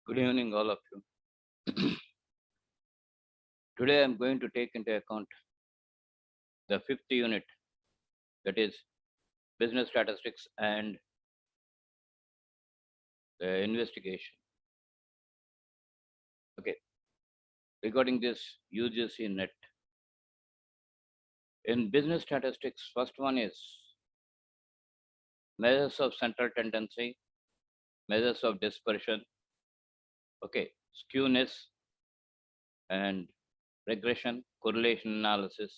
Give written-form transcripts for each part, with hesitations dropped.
Good evening, all of you. Today I'm going to take into account the fifth unit, that is business statistics and the investigation. Okay, regarding this UGC net. In business statistics, first one is measures of central tendency, measures of dispersion, okay, skewness and regression, correlation analysis,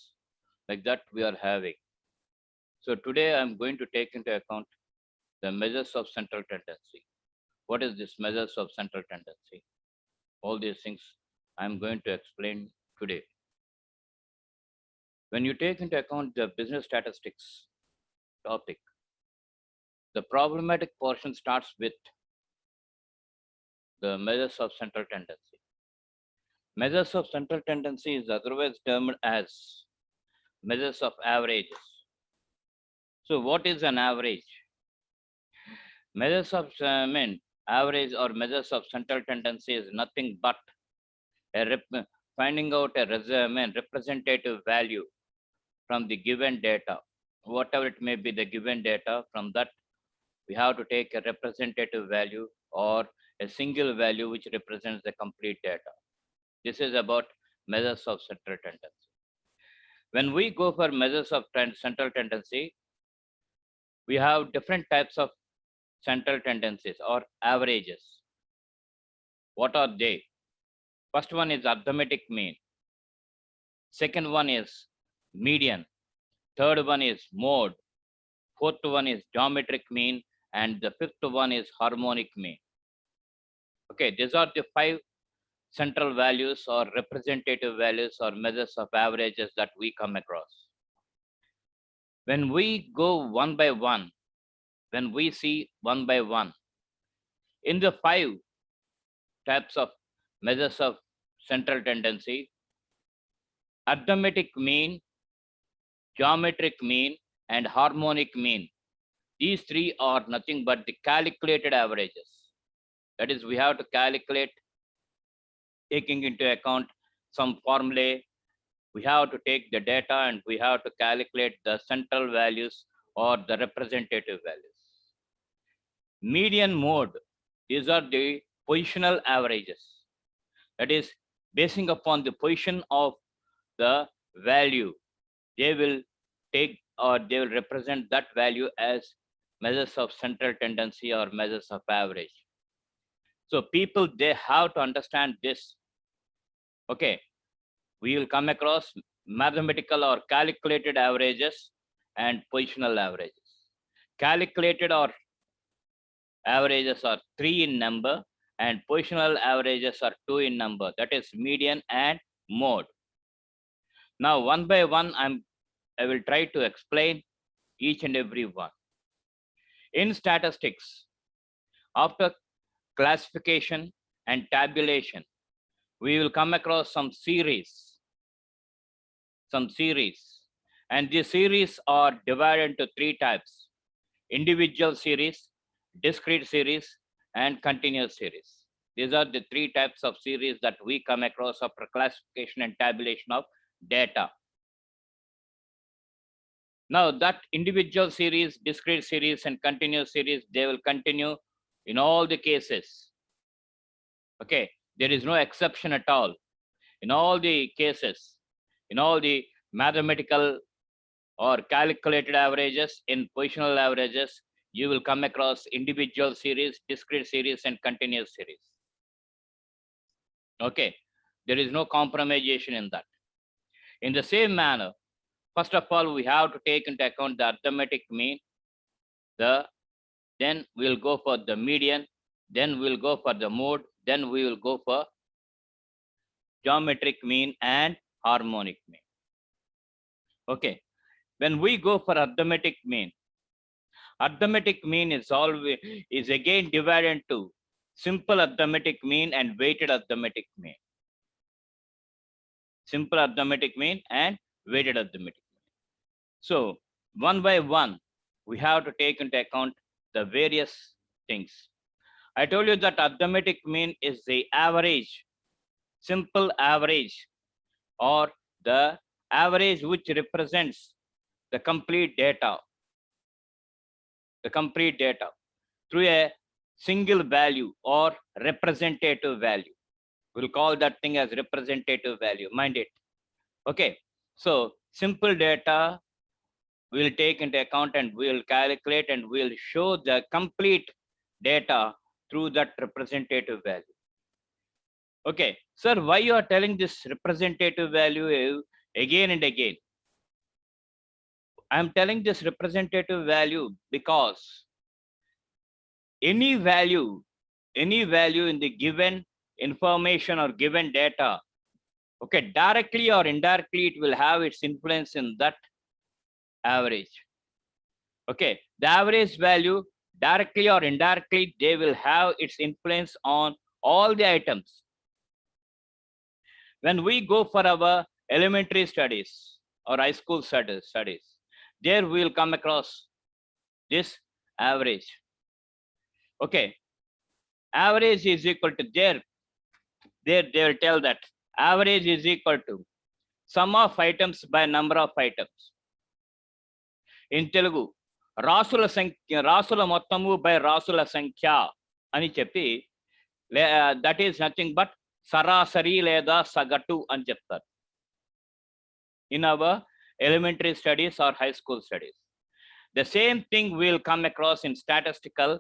like that we are having. So today I'm going to take into account the measures of central tendency. What is this measures of central tendency? All these things I'm going to explain today. When you take into account the business statistics topic, the problematic portion starts with the measures of central tendency. Measures of central tendency is otherwise termed as measures of averages. So what is an average? Measures of average or measures of central tendency is nothing but finding out a representative value from the given data, whatever it may be the given data. From that we have to take a representative value or a single value which represents the complete data. This is about measures of central tendency. When we go for measures of central tendency, we have different types of central tendencies or averages. What are they? First one is arithmetic mean. Second one is median. Third one is mode. Fourth one is geometric mean. And the fifth one is harmonic mean. Okay, these are the five central values or representative values or measures of averages that we come across. When we go one by one, when we see one by one, in the five types of measures of central tendency, arithmetic mean, geometric mean, and harmonic mean, these three are nothing but the calculated averages. That is, we have to calculate taking into account some formulae. We have to take the data and we have to calculate the central values or the representative values. Median mode, these are the positional averages. That is, basing upon the position of the value, they will take or they will represent that value as measures of central tendency or measures of average. So people, they have to understand this. Okay, we will come across mathematical or calculated averages and positional averages. Calculated or averages are 3 in number and positional averages are 2 in number, that is median and mode. Now one by one I will try to explain each and every one. In statistics, after classification and tabulation, we will come across some series. And these series are divided into three types: individual series, discrete series, and continuous series. These are the three types of series that we come across after classification and tabulation of data. Now that individual series, discrete series, and continuous series, they will continue in all the cases. Okay, there is no exception at all. In all the cases, in all the mathematical or calculated averages, in positional averages, you will come across individual series, discrete series, and continuous series. Okay, there is no compromisation in that. In the same manner, first of all, we have to take into account the arithmetic mean, then we'll go for the median, then we'll go for the mode, then we will go for geometric mean and harmonic mean. Okay, when we go for arithmetic mean is again divided into simple arithmetic mean and weighted arithmetic mean. Simple arithmetic mean and weighted arithmetic mean. So one by one, we have to take into account the various things. I told you that arithmetic mean is the average, simple average, or the average which represents the complete data through a single value or representative value. We'll call that thing as representative value, mind it. Okay, so simple data we'll take into account and we'll calculate and we'll show the complete data through that representative value. Okay, sir, why you are telling this representative value again and again? I'm telling this representative value because any value in the given information or given data, okay, directly or indirectly, it will have its influence in that average. Okay, the average value directly or indirectly, they will have its influence on all the items. When we go for our elementary studies or high school studies, there we will come across this average. Okay, average is equal to there they will tell that average is equal to sum of items by number of items. In Telugu, రాసుల మొత్తము by రాసుల సంఖ్య అని చెప్పి that is nothing but సరాసరి లేదా సగటు అని చెప్తారు in our elementary studies or high school studies. The same thing will come across in statistical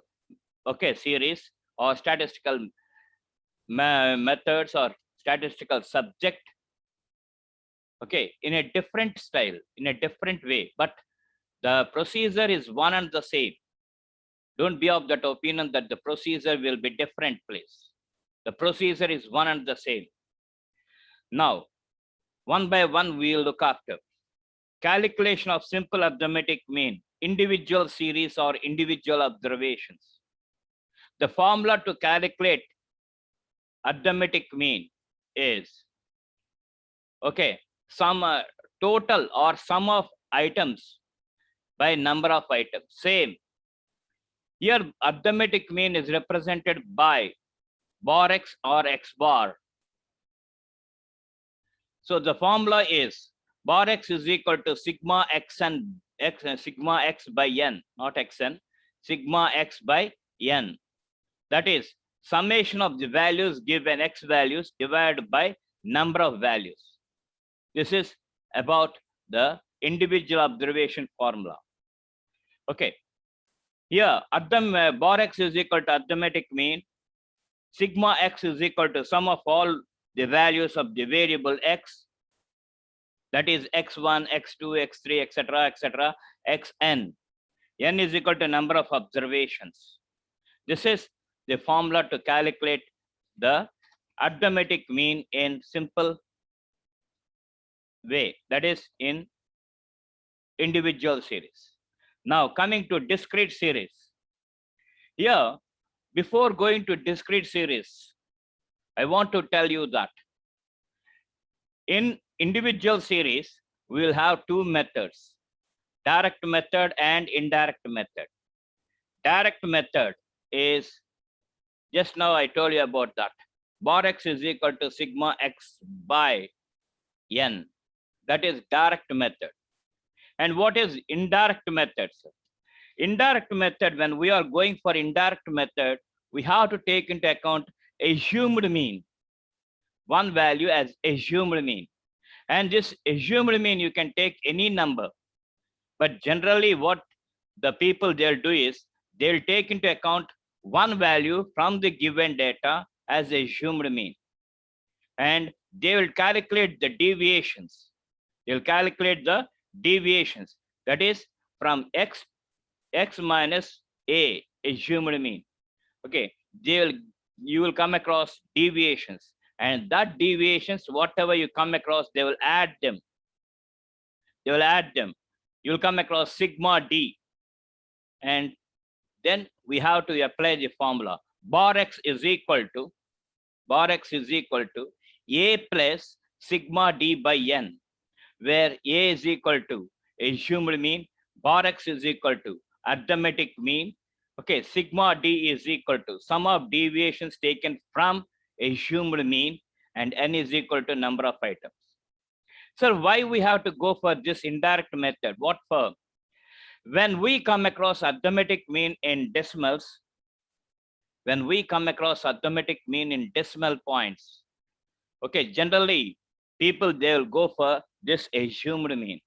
series or statistical methods or statistical subject, in a different style, in a different way, but the procedure is one and the same. Don't be of that opinion that the procedure will be different, please. The procedure is one and the same. Now, one by one, we will look after. Calculation of simple arithmetic mean, individual series or individual observations. The formula to calculate arithmetic mean is, some total or sum of items by number of items. Same. Here, arithmetic mean is represented by bar x or x bar. So the formula is bar x is equal to sigma x and x sigma x by n, not xn, sigma x by n. That is summation of the values given x values divided by number of values. This is about the individual observation formula. Okay. Here, bar x is equal to arithmetic mean. Sigma x is equal to sum of all the values of the variable x. That is x1, x2, x3, etc., xn. N is equal to number of observations. This is the formula to calculate the arithmetic mean in simple way, that is in individual series. Now coming to discrete series. Here, before going to discrete series, I want to tell you that in individual series, we will have two methods, direct method and indirect method. Direct method is, just now I told you about that. Bar x is equal to sigma x by n. That is direct method. And what is indirect method, sir? Indirect method, when we are going for indirect method, we have to take into account assumed mean. One value as assumed mean. And this assumed mean, you can take any number. But generally what the people they'll do is, they'll take into account one value from the given data as assumed mean. And they will calculate the deviations. They'll calculate the deviations. That is from x minus a, assumed mean. Okay, you will come across deviations. And that deviations, whatever you come across, they will add them. They will add them. You will come across sigma d. And then we have to apply the formula. Bar x is equal to a plus sigma d by n, where a is equal to assumed mean, bar x is equal to arithmetic mean, Okay, sigma d is equal to sum of deviations taken from assumed mean, and n is equal to number of items. So why we have to go for this indirect method? What for? When we come across arithmetic mean in decimals, when we come across arithmetic mean in decimal points, okay, generally people they'll go for this assumed mean.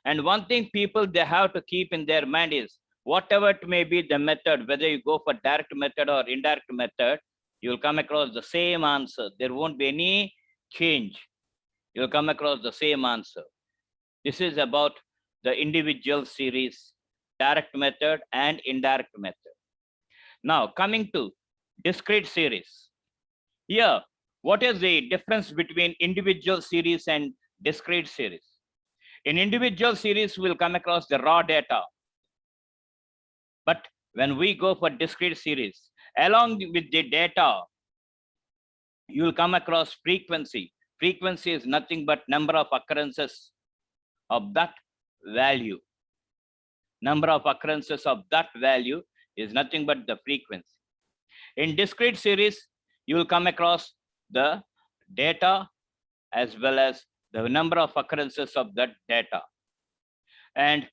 And one thing people they have to keep in their mind is whatever it may be the method, whether you go for direct method or indirect method, you'll come across the same answer. There won't be any change. You'll come across the same answer. This is about the individual series, direct method and indirect method. Now coming to discrete series. Here, what is the difference between individual series and discrete series? In individual series, we'll come across the raw data. But when we go for discrete series, along with the data, you will come across frequency. Frequency is nothing but number of occurrences of that value. Number of occurrences of that value is nothing but the frequency. In discrete series, you will come across the data as well as the number of occurrences of that data. And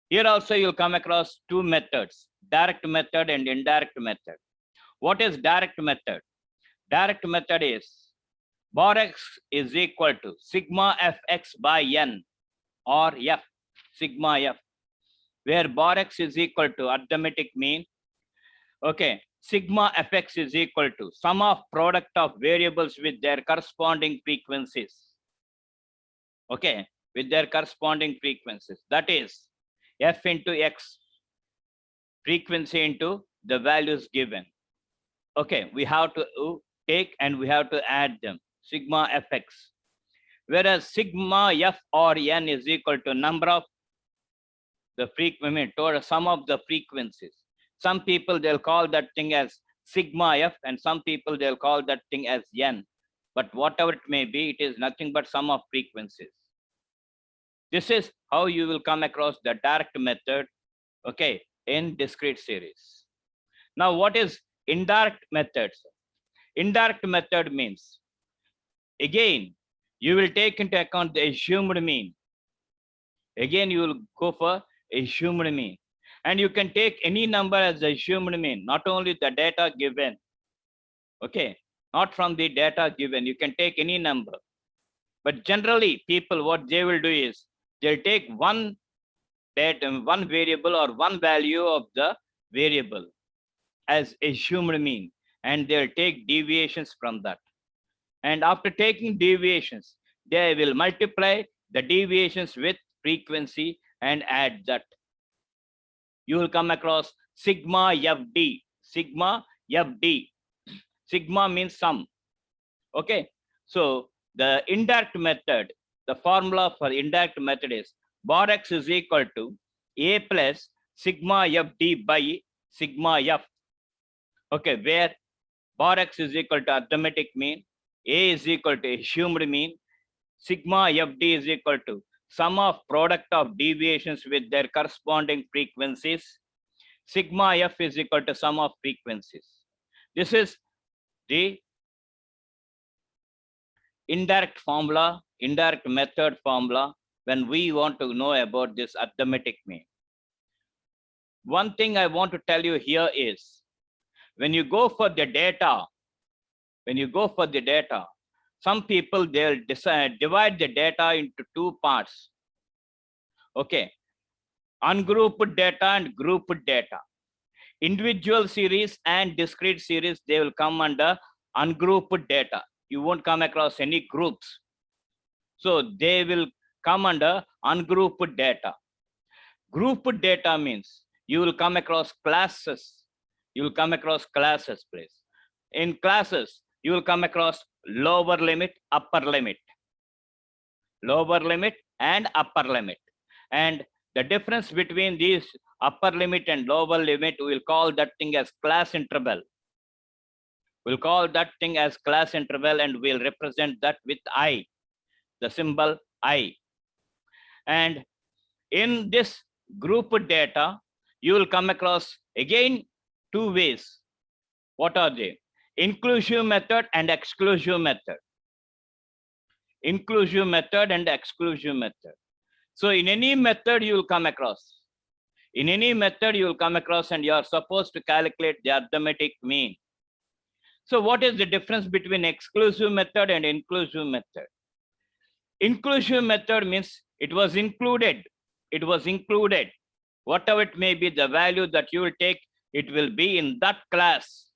here also you'll come across two methods, direct method and indirect method. What is direct method? Direct method is bar x is equal to sigma fx by n or f, sigma f, where bar x is equal to arithmetic mean. Okay, sigma fx is equal to sum of product of variables with their corresponding frequencies. Okay, with their corresponding frequencies. That is f into x, frequency into the values given. Okay, we have to take and we have to add them, sigma fx. Whereas sigma f or n is equal to number of the frequency, or sum of the frequencies. Some people they'll call that thing as sigma f, and some people they'll call that thing as n. But whatever it may be, it is nothing but sum of frequencies. This is how you will come across the direct method, okay, in discrete series. Now, what is indirect methods? Indirect method means, again, you will take into account the assumed mean. Again, you will go for assumed mean. And you can take any number as the assumed mean, not only the data given. Okay, not from the data given, you can take any number. But generally, people, what they will do is, they'll take one variable or one value of the variable as assumed mean, and they'll take deviations from that. And after taking deviations, they will multiply the deviations with frequency and add that. You will come across sigma fd, sigma fd. Sigma means sum. Okay, so the indirect method, the formula for indirect method is bar x is equal to a plus sigma fd by sigma f. Okay, where bar x is equal to arithmetic mean, a is equal to assumed mean, sigma fd is equal to sum of product of deviations with their corresponding frequencies. Sigma f is equal to sum of frequencies. This is the indirect formula, indirect method formula when we want to know about this arithmetic mean. One thing I want to tell you here is, when you go for the data, some people they'll divide the data into two parts. Okay, ungrouped data and grouped data. Individual series and discrete series, they will come under ungrouped data. You won't come across any groups. So they will come under ungrouped data. Grouped data means you will come across classes. You will come across classes, please. In classes, you will come across lower limit, upper limit. Lower limit and upper limit. And the difference between these upper limit and lower limit, we'll call that thing as class interval. We'll call that thing as class interval, and we'll represent that with I, the symbol I. And in this group data, you will come across again two ways. What are they? Inclusive method and exclusive method. Inclusive method and exclusive method. So in any method you will come across. In any method you will come across and you are supposed to calculate the arithmetic mean. So what is the difference between exclusive method and inclusive method? Inclusive method means it was included. It was included. Whatever it may be, the value that you will take, it will be in that class.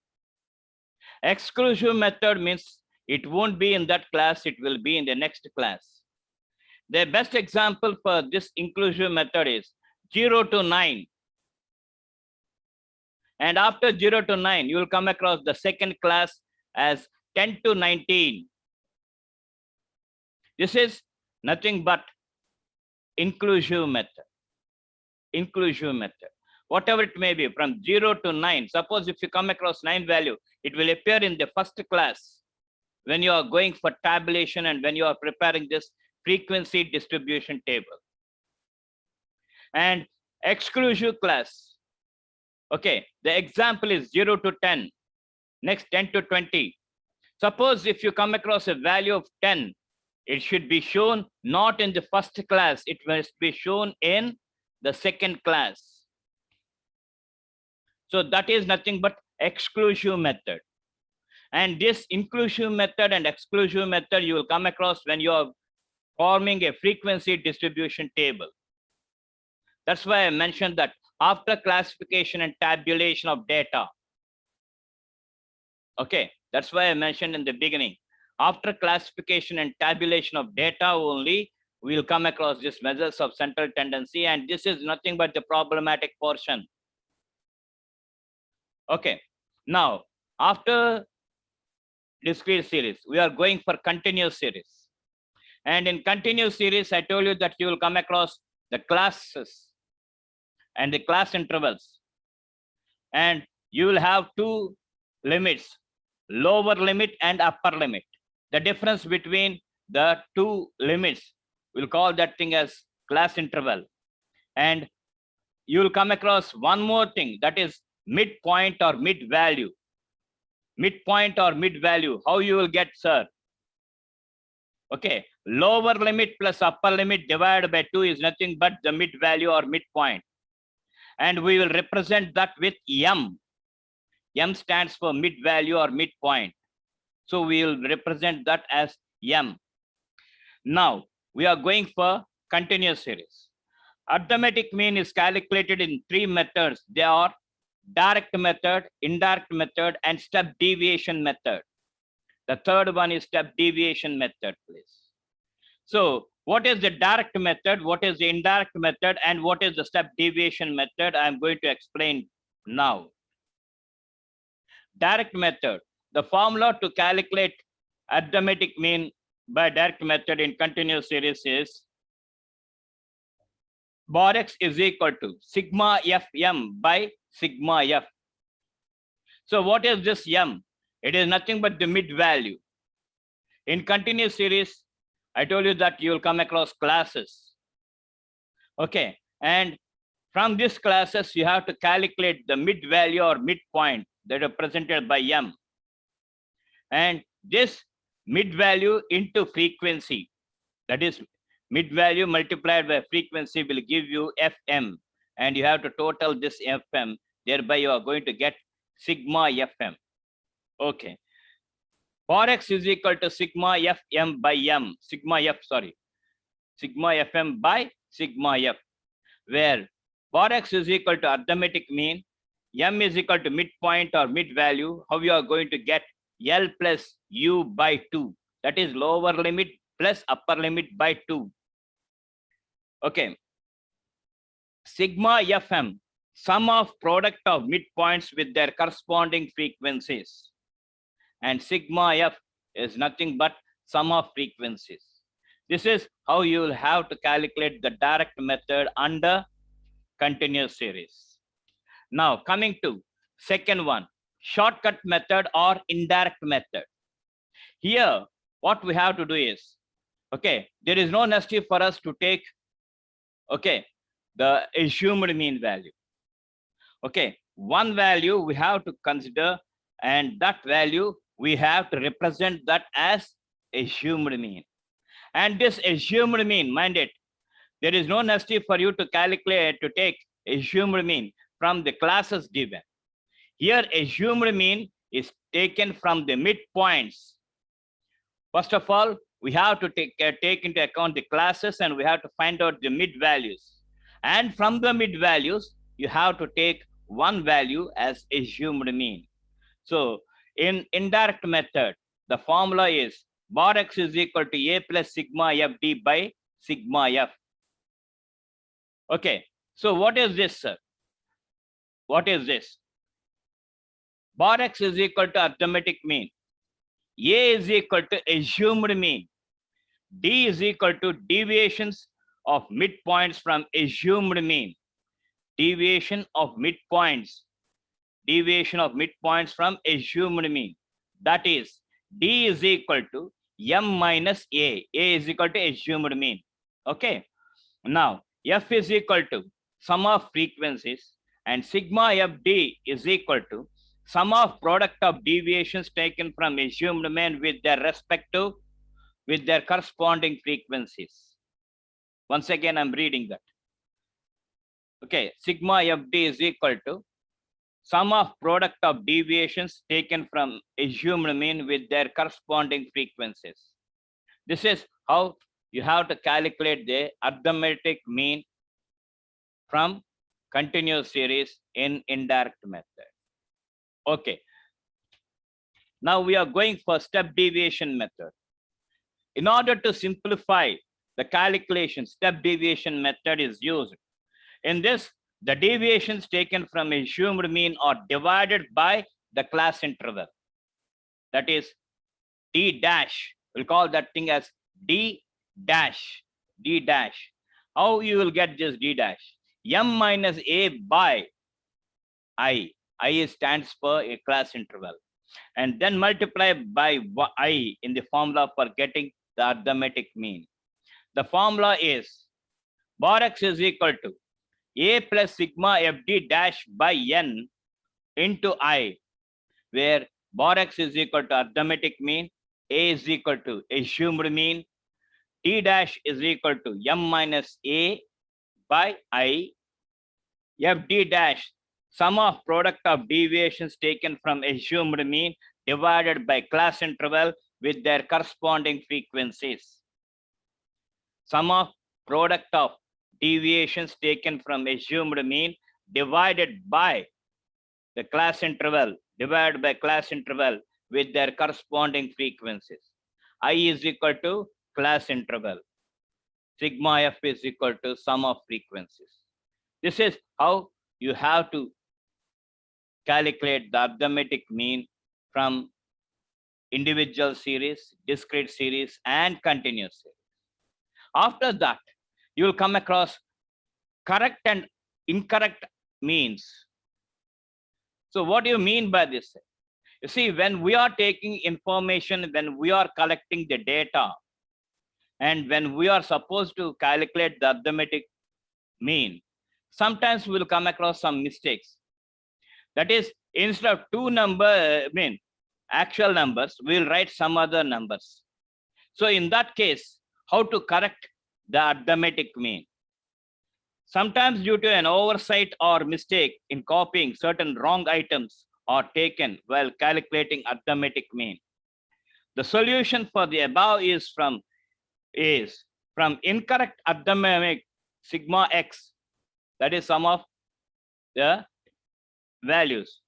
Exclusive method means it won't be in that class, it will be in the next class. The best example for this inclusive method is 0 to 9. And after 0 to 9, you will come across the second class as 10 to 19. This is nothing but inclusive method. Inclusive method. Whatever it may be, from 0 to 9. Suppose if you come across 9 value, it will appear in the first class when you are going for tabulation and when you are preparing this frequency distribution table. And exclusive class. Okay, the example is 0 to 10. Next 10 to 20. Suppose if you come across a value of 10, it should be shown not in the first class, it must be shown in the second class. So that is nothing but exclusive method. And this inclusive method and exclusive method you will come across when you are forming a frequency distribution table. That's why I mentioned that after classification and tabulation of data. Okay, that's why I mentioned in the beginning. After classification and tabulation of data only, we will come across this measures of central tendency, and this is nothing but the problematic portion. Okay, now after discrete series, we are going for continuous series. And in continuous series, I told you that you will come across the classes and the class intervals. And you will have two limits, lower limit and upper limit. The difference between the two limits, we'll call that thing as class interval. And you will come across one more thing, that is midpoint or mid value. Midpoint or mid value, how you will get, sir? Okay, lower limit plus upper limit divided by 2 is nothing but the mid value or midpoint. And we will represent that with M. M stands for mid value or midpoint. So we will represent that as M. Now we are going for continuous series. Arithmetic mean is calculated in 3 methods. They are direct method, indirect method, and step deviation method. The third one is step deviation method, please. So what is the direct method, what is the indirect method, and what is the step deviation method? I'm going to explain now. Direct method, the formula to calculate arithmetic mean by direct method in continuous series is bar x is equal to sigma fm by sigma f. So what is this m? It is nothing but the mid value. In continuous series, I told you that you will come across classes. Okay, and from these classes, you have to calculate the mid value or midpoint that are represented by m. And this mid value into frequency, that is mid value multiplied by frequency will give you fm, and you have to total this fm, thereby you are going to get sigma fm. Okay, bar x is equal to sigma fm by m, sigma fm by sigma f, where bar x is equal to arithmetic mean, m is equal to midpoint or mid value. How you are going to get L plus U by 2, that is lower limit plus upper limit by 2. Okay, sigma fm, sum of product of midpoints with their corresponding frequencies, and sigma f is nothing but sum of frequencies. This is how you will have to calculate the direct method under continuous series. Now coming to second one, shortcut method or indirect method. Here what we have to do is, okay, there is no necessity for us to take, okay, the assumed mean value. Okay, one value we have to consider, and that value we have to represent that as assumed mean. And this assumed mean, mind it, there is no necessity for you to calculate to take assumed mean from the classes given. Here, assumed mean is taken from the midpoints. First of all, we have to take into account the classes, and we have to find out the mid values. And from the mid values, you have to take one value as assumed mean. So in indirect method, the formula is bar x is equal to a plus sigma fd by sigma f. Okay, so what is this, sir? What is this? Bar x is equal to arithmetic mean. A is equal to assumed mean. D is equal to deviations of midpoints from assumed mean. Deviation of midpoints. Deviation of midpoints from assumed mean. That is, D is equal to M minus A. A is equal to assumed mean. Okay. Now, F is equal to sum of frequencies, and sigma fd is equal to sum of product of deviations taken from assumed mean with their corresponding frequencies. Once again, I'm reading that. Okay, sigma fd is equal to sum of product of deviations taken from assumed mean with their corresponding frequencies. This is how you have to calculate the arithmetic mean from continuous series in indirect method. Okay. Now we are going for step deviation method. In order to simplify the calculation, step deviation method is used. In this, the deviations taken from assumed mean are divided by the class interval. That is D dash. We'll call that thing as D dash. D dash. How you will get this D dash? M minus A by I. I stands for a class interval. And then multiply by I in the formula for getting the arithmetic mean. The formula is bar x is equal to A plus sigma fd dash by n into I, where bar x is equal to arithmetic mean, A is equal to assumed mean, T dash is equal to M minus A by I, fd dash sum of product of deviations taken from assumed mean divided by class interval with their corresponding frequencies. Sum of product of deviations taken from assumed mean divided by the class interval, divided by class interval with their corresponding frequencies. I is equal to class interval. Sigma f is equal to sum of frequencies. This is how you have to calculate the arithmetic mean from individual series, discrete series, and continuous series. After that, you will come across correct and incorrect means. So what do you mean by this? You see, when we are taking information, when we are collecting the data, and when we are supposed to calculate the arithmetic mean, sometimes we will come across some mistakes. That is, instead of actual numbers, we will write some other numbers. So in that case, how to correct the arithmetic mean? Sometimes due to an oversight or mistake in copying, certain wrong items are taken while calculating arithmetic mean. The solution for the above is from incorrect arithmetic sigma x, that is sum of the values.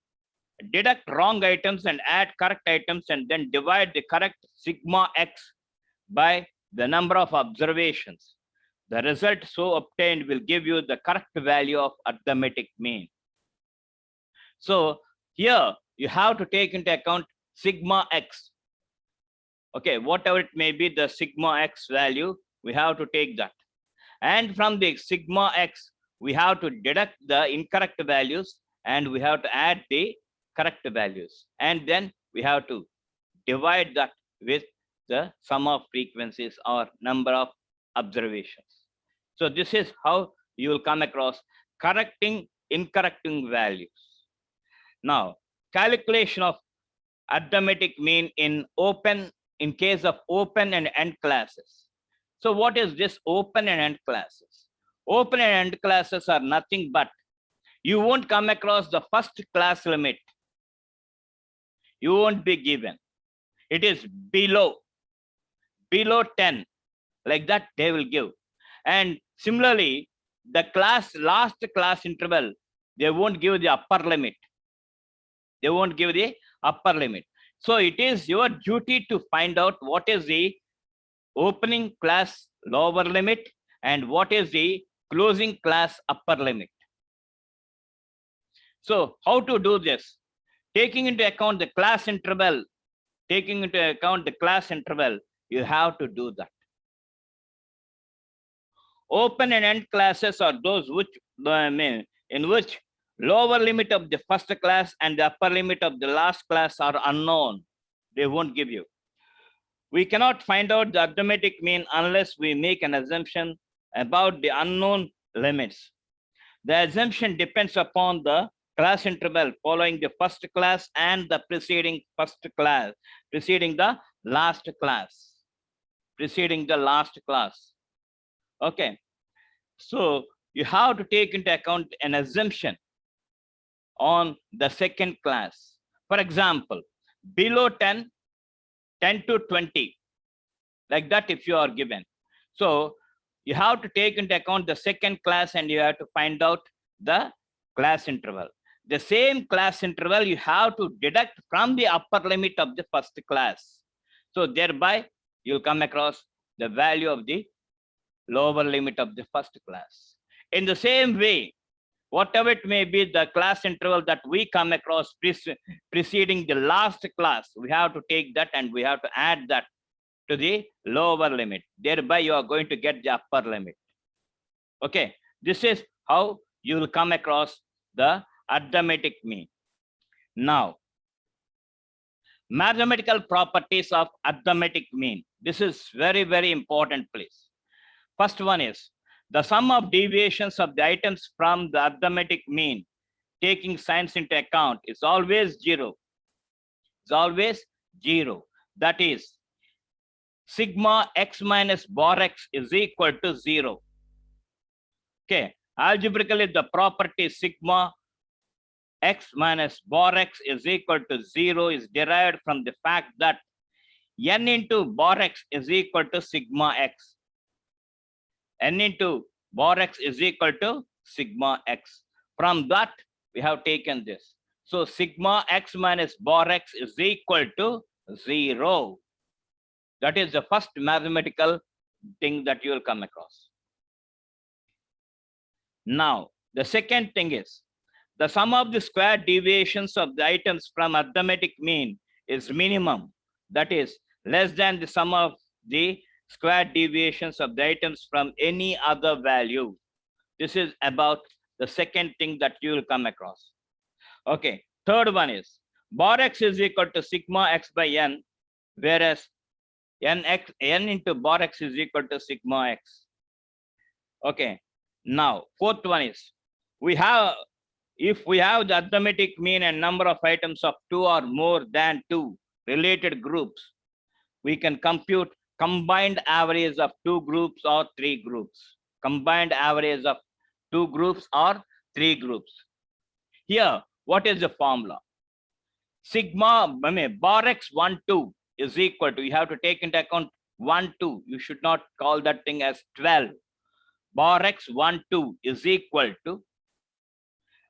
Deduct wrong items and add correct items, and then divide the correct sigma x by the number of observations. The result so obtained will give you the correct value of arithmetic mean. So here you have to take into account sigma x. Okay, whatever it may be, the sigma x value, we have to take that. And from the sigma x, we have to deduct the incorrect values, and we have to add the correct values. And then we have to divide that with the sum of frequencies or number of observations. So this is how you will come across correcting incorrect values. Now, calculation of arithmetic mean in case of open and end classes. So what is this open and end classes? Open and end classes are nothing but you won't come across the first class limit. You won't be given. It is below 10, like that they will give. And similarly, the last class interval, they won't give the upper limit. They won't give the upper limit. So it is your duty to find out what is the opening class lower limit and what is the closing class upper limit. So how to do this? Taking into account the class interval, you have to do that. Open and end classes are those in which lower limit of the first class and the upper limit of the last class are unknown. They won't give you. We cannot find out the arithmetic mean unless we make an assumption about the unknown limits. The assumption depends upon the class interval following the first class and the preceding the last class. Okay, so you have to take into account an assumption on the second class. For example, below 10 to 20, like that if you are given. So you have to take into account the second class and you have to find out the class interval. The same class interval you have to deduct from the upper limit of the first class. So thereby you'll come across the value of the lower limit of the first class. In the same way, whatever it may be, the class interval that we come across preceding the last class, we have to take that and we have to add that to the lower limit. Thereby you are going to get the upper limit. Okay, this is how you will come across the arithmetic mean. Now, mathematical properties of arithmetic mean. This is very, very important, please. First one is the sum of deviations of the items from the arithmetic mean, taking signs into account, is always 0. It's always 0. That is, sigma x minus bar x is equal to 0. Okay, algebraically the property sigma x minus bar x is equal to 0 is derived from the fact that n into bar x is equal to sigma x. N into bar x is equal to sigma x. From that, we have taken this. So sigma x minus bar x is equal to 0. That is the first mathematical thing that you will come across. Now, the second thing is the sum of the square deviations of the items from arithmetic mean is minimum. That is less than the sum of the square deviations of the items from any other value. This is about the second thing that you will come across. Okay, third one is bar x is equal to sigma x by n, whereas n into bar x is equal to sigma x. Okay, now fourth one is if we have the arithmetic mean and number of items of 2 or more than 2 related groups, we can compute combined average of 2 groups or 3 groups. Combined average of 2 groups or 3 groups. Here, what is the formula? Sigma bar x 1, 2 is equal to, you have to take into account 1, 2. You should not call that thing as 12. Bar x 1, 2 is equal to,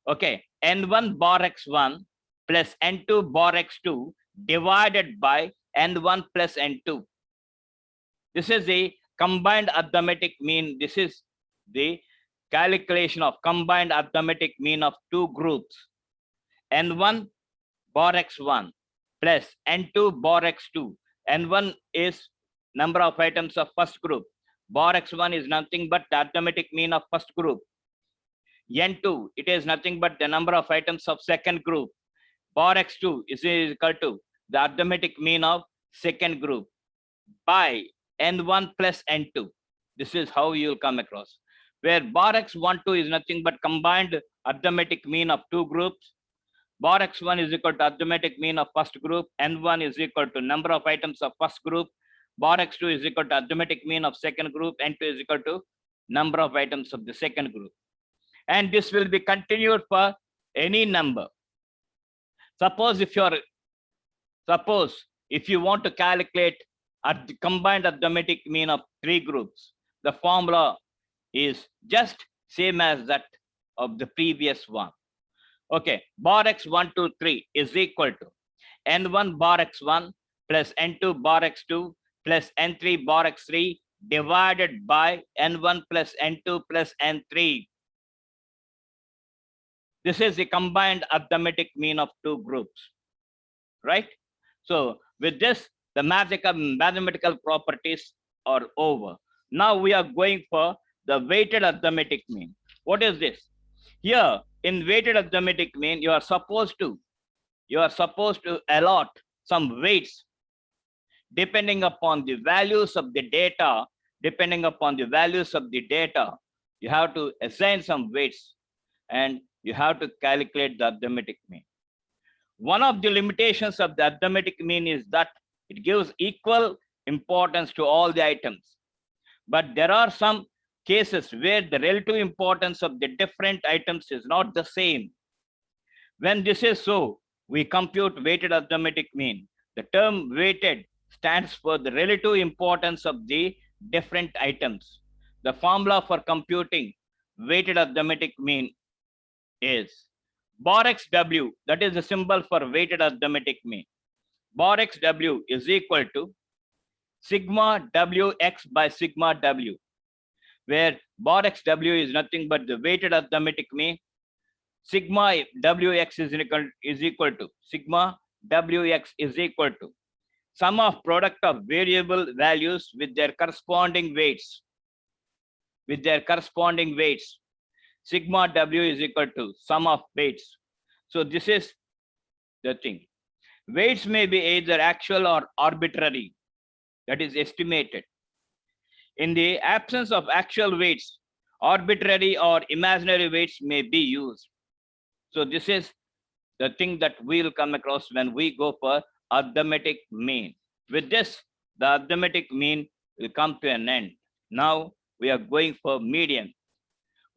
okay, n1 bar x1 plus n2 bar x2 divided by n1 plus n2. This is the combined arithmetic mean. This is the calculation of combined arithmetic mean of 2 groups. N1 bar x1 plus n2 bar x2. N1 is number of items of first group. Bar x1 is nothing but the arithmetic mean of first group. N2, it is nothing but the number of items of second group. Bar x2 is equal to the arithmetic mean of second group by n1 plus n2. This is how you will come across. where bar x12 is nothing but combined arithmetic mean of two groups. Bar x1 is equal to arithmetic mean of first group. N1 is equal to number of items of first group. Bar x2 is equal to arithmetic mean of second group. N2 is equal to number of items of the second group. And this will be continued for any number. Suppose if you want to calculate the combined arithmetic mean of three groups, the formula is just same as that of the previous one. Okay, bar x1, 2, 3 is equal to n1 bar x1 plus n2 bar x2 plus n3 bar x3 divided by n1 plus n2 plus n3. This is the combined arithmetic mean of two groups, right? So with this, the mathematical properties are over. Now we are going for the weighted arithmetic mean. What is this? Here in weighted arithmetic mean, you are supposed to allot some weights depending upon the values of the data. You have to assign some weights and you have to calculate the arithmetic mean. One of the limitations of the arithmetic mean is that it gives equal importance to all the items. But there are some cases where the relative importance of the different items is not the same. When this is so, we compute weighted arithmetic mean. The term weighted stands for the relative importance of the different items. The formula for computing weighted arithmetic mean is bar xw, that is the symbol for weighted arithmetic mean. Bar xw is equal to sigma wx by sigma w, where bar xw is nothing but the weighted arithmetic mean. Sigma wx is equal to sigma wx is equal to sum of product of variable values with their corresponding weights. Sigma w is equal to sum of weights. So this is the thing. Weights may be either actual or arbitrary, that is estimated. In the absence of actual weights, arbitrary or imaginary weights may be used. So this is the thing that we'll come across when we go for arithmetic mean. With this, the arithmetic mean will come to an end. Now we are going for median.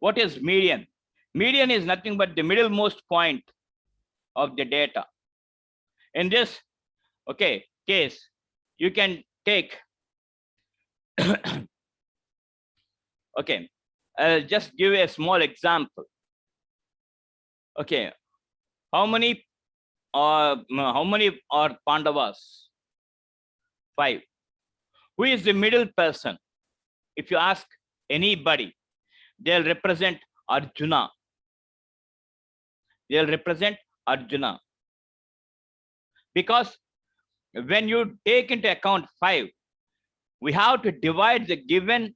What is median? Median is nothing but the middlemost point of the data. In this case, you can take I'll just give a small example. How many are Pandavas? 5. Who is the middle person? If you ask anybody, they'll represent Arjuna. Because when you take into account 5, we have to divide the given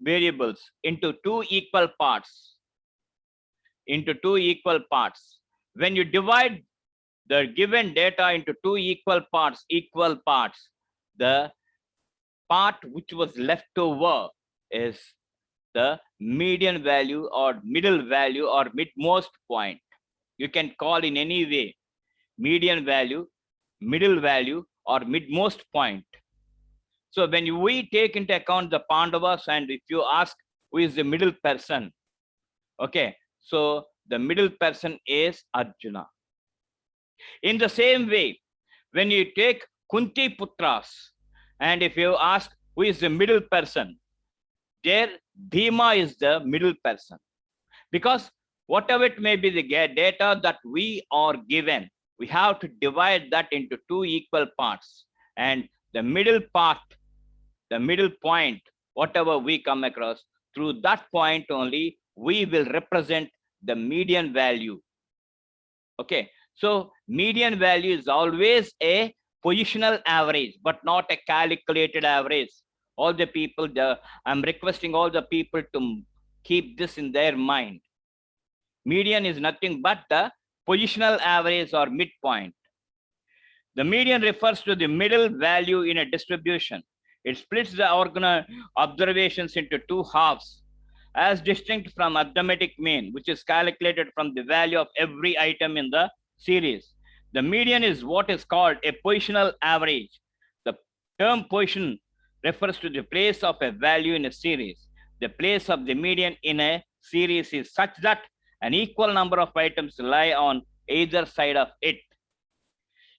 variables into two equal parts. When you divide the given data into two equal parts, the part which was left over is the median value or middle value or midmost point. You can call in any way, median value, middle value, or midmost point. So when we take into account the Pandavas, and if you ask who is the middle person, so the middle person is Arjuna. In the same way, when you take Kunti Putras, and if you ask who is the middle person, there Bhima is the middle person. Because whatever it may be the data that we are given, we have to divide that into two equal parts. And the middle part, the middle point, whatever we come across, through that point only, we will represent the median value. So median value is always a positional average, but not a calculated average. All the people, I'm requesting all the people to keep this in their mind. Median is nothing but the positional average or midpoint. The median refers to the middle value in a distribution. It splits the observations into two halves. as distinct from arithmetic mean, which is calculated from the value of every item in the series. The median is what is called a positional average. The term position refers to the place of a value in a series. The place of the median in a series is such that an equal number of items lie on either side of it.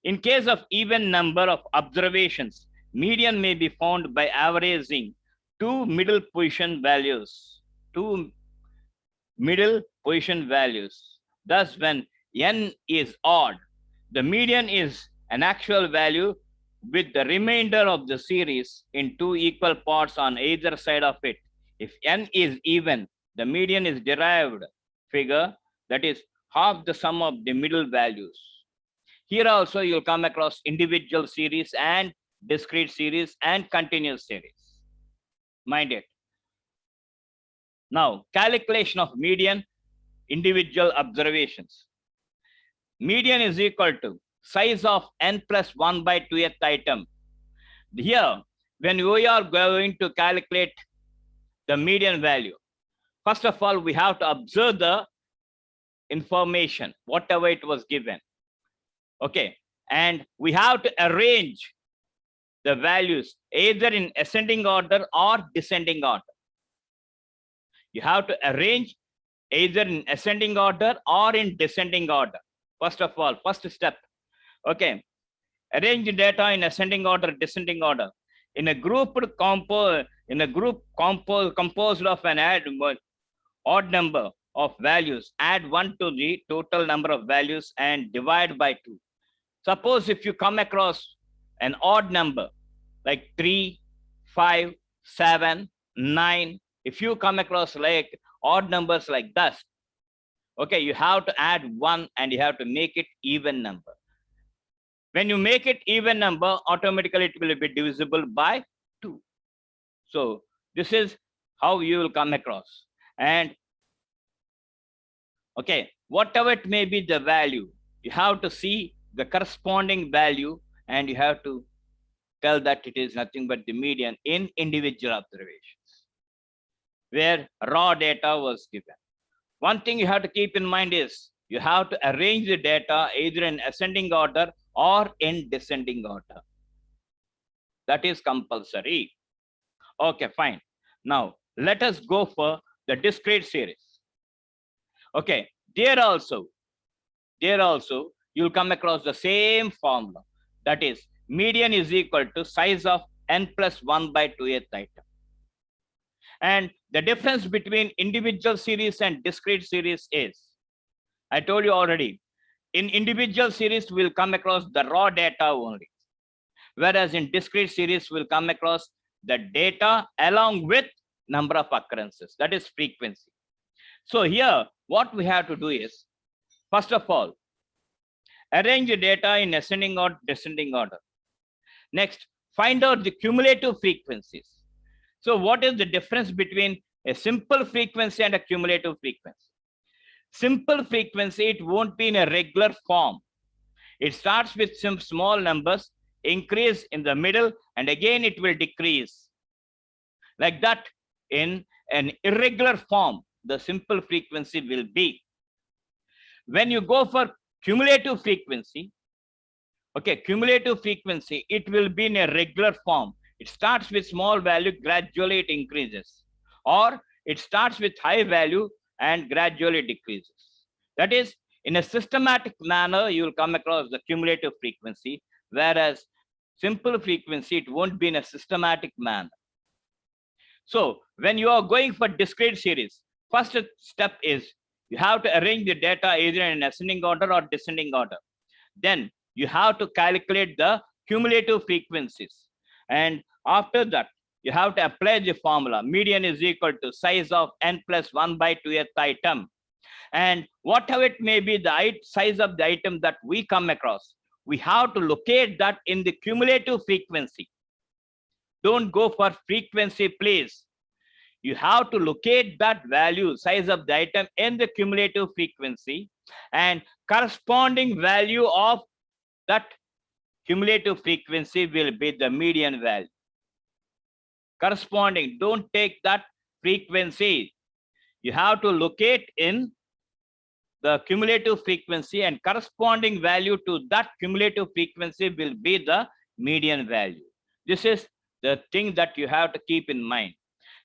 In case of even number of observations, median may be found by averaging two middle position values. Two middle position values. Thus, when n is odd, the median is an actual value with the remainder of the series in two equal parts on either side of it. If n is even, the median is derived figure, that is half the sum of the middle values. Here also you'll come across individual series and discrete series and continuous series. Mind it. Now, calculation of median individual observations. Median is equal to size of n plus 1 by 2th item. Here, when we are going to calculate the median value, first of all, we have to observe the information, whatever it was given. Okay, and we have to arrange the values either in ascending order or descending order. You have to arrange either in ascending order or in descending order. First of all, first step. Okay, arrange the data in ascending order, descending order. In a group composed of an odd number of values, add 1 to the total number of values and divide by 2. Suppose if you come across an odd number like 3, 5, 7, 9, if you come across like odd numbers like that, okay, you have to add 1 and you have to make it even number. When you make it even number, automatically it will be divisible by 2. So this is how you will come across. And okay, whatever it may be the value, you have to see the corresponding value and you have to tell that it is nothing but the median in individual observations where raw data was given. One thing you have to keep in mind is you have to arrange the data either in ascending order or in descending order. That is compulsory. Okay, fine. Now, let us go for the discrete series. Okay, there also, you'll come across the same formula. That is, median is equal to size of n plus 1 by 2th item. And the difference between individual series and discrete series is, I told you already, in individual series, we'll come across the raw data only. Whereas in discrete series, we'll come across the data along with number of occurrences, that is frequency. So here, what we have to do is, first of all, arrange the data in ascending or descending order. Next, find out the cumulative frequencies. So what is the difference between a simple frequency and a cumulative frequency? Simple frequency, it won't be in a regular form. It starts with some small numbers, increase in the middle, and again it will decrease. Like that, in an irregular form, the simple frequency will be. When you go for cumulative frequency, okay, cumulative frequency, it will be in a regular form. It starts with small value, gradually it increases. Or it starts with high value and gradually decreases. That is, in a systematic manner, you will come across the cumulative frequency, whereas simple frequency, it won't be in a systematic manner. So when you are going for discrete series, first step is you have to arrange the data either in ascending order or descending order. Then you have to calculate the cumulative frequencies. And after that, you have to apply the formula. Median is equal to size of n plus 1 by 2th item. And whatever it may be the size of the item that we come across, we have to locate that in the cumulative frequency. Don't go for frequency, please. You have to locate that value, size of the item in the cumulative frequency, and corresponding value of that cumulative frequency will be the median value. Corresponding, don't take that frequency. you have to locate in the cumulative frequency, and corresponding value to that cumulative frequency will be the median value. This is the thing that you have to keep in mind.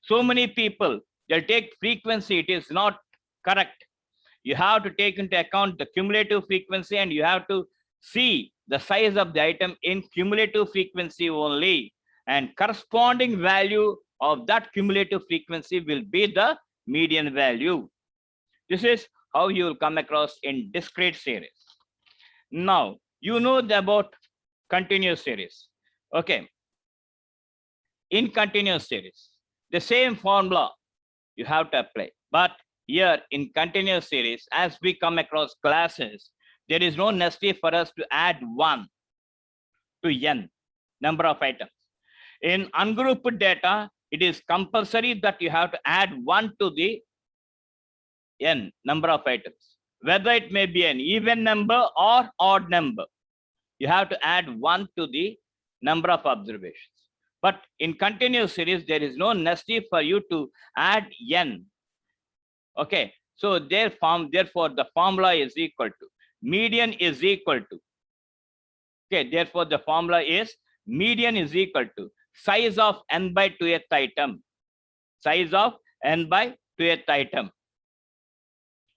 So many people, they'll take frequency, it is not correct. You have to take into account the cumulative frequency, and you have to see the size of the item in cumulative frequency only, and corresponding value of that cumulative frequency will be the median value. This is how you will come across in discrete series. Now, you know about continuous series. Okay. In continuous series, the same formula you have to apply. But here in continuous series, as we come across classes, there is no necessity for us to add 1 to n number of items. In ungrouped data, it is compulsory that you have to add 1 to the n number of items, whether it may be an even number or odd number. You have to add 1 to the number of observations. But in continuous series, there is no necessity for you to add n. Okay, so therefore the formula is equal to median is equal to. Okay, therefore the formula is median is equal to size of n by 2th item. Size of n by 2th item.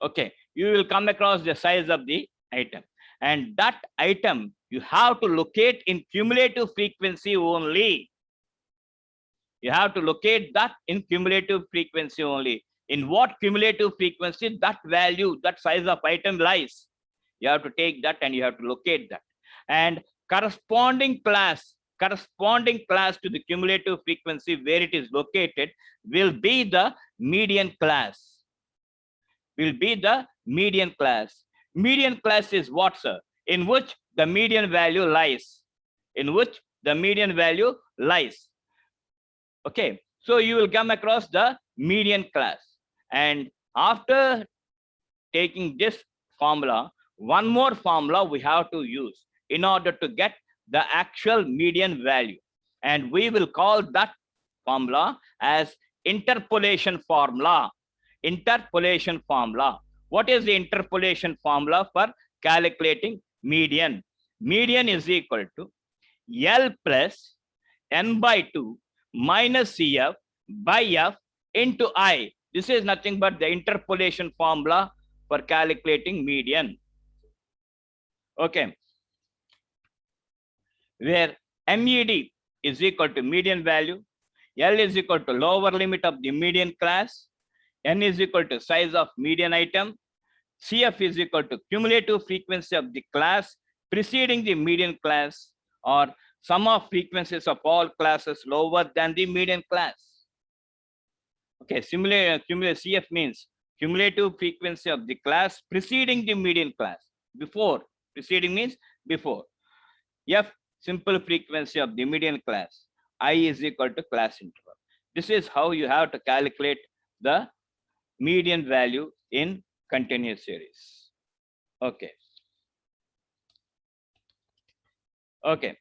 Okay, you will come across the size of the item, and that item you have to locate in cumulative frequency only. You have to locate that in cumulative frequency only. In what cumulative frequency that value, that size of item lies. You have to take that and you have to locate that. And corresponding class to the cumulative frequency where it is located will be the median class. Will be the median class. Median class is what, sir? In which the median value lies. In which the median value lies. Okay, so you will come across the median class. And after taking this formula, one more formula we have to use in order to get the actual median value. And we will call that formula as interpolation formula. Interpolation formula. What is the interpolation formula for calculating median? Median is equal to L plus n by 2 minus CF by F into I. This is nothing but the interpolation formula for calculating median. Okay. Where MED is equal to median value, L is equal to lower limit of the median class, N is equal to size of median item, CF is equal to cumulative frequency of the class preceding the median class, or sum of frequencies of all classes lower than the median class. Okay, cumulative CF means cumulative frequency of the class preceding the median class. Before, preceding means before. F, simple frequency of the median class. I is equal to class interval. This is how you have to calculate the median value in continuous series. Okay. Okay.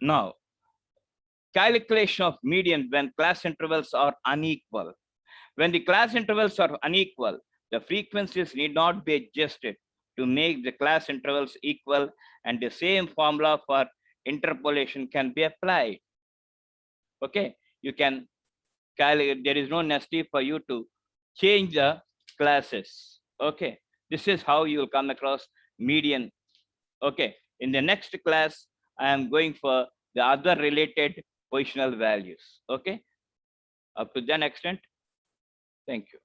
Now, calculation of median when class intervals are unequal. When the class intervals are unequal, the frequencies need not be adjusted to make the class intervals equal, and the same formula for interpolation can be applied. Okay, you can calculate, there is no necessity for you to change the classes. Okay, this is how you will come across median. Okay, in the next class, I am going for the other related positional values. Okay, up to that extent, thank you.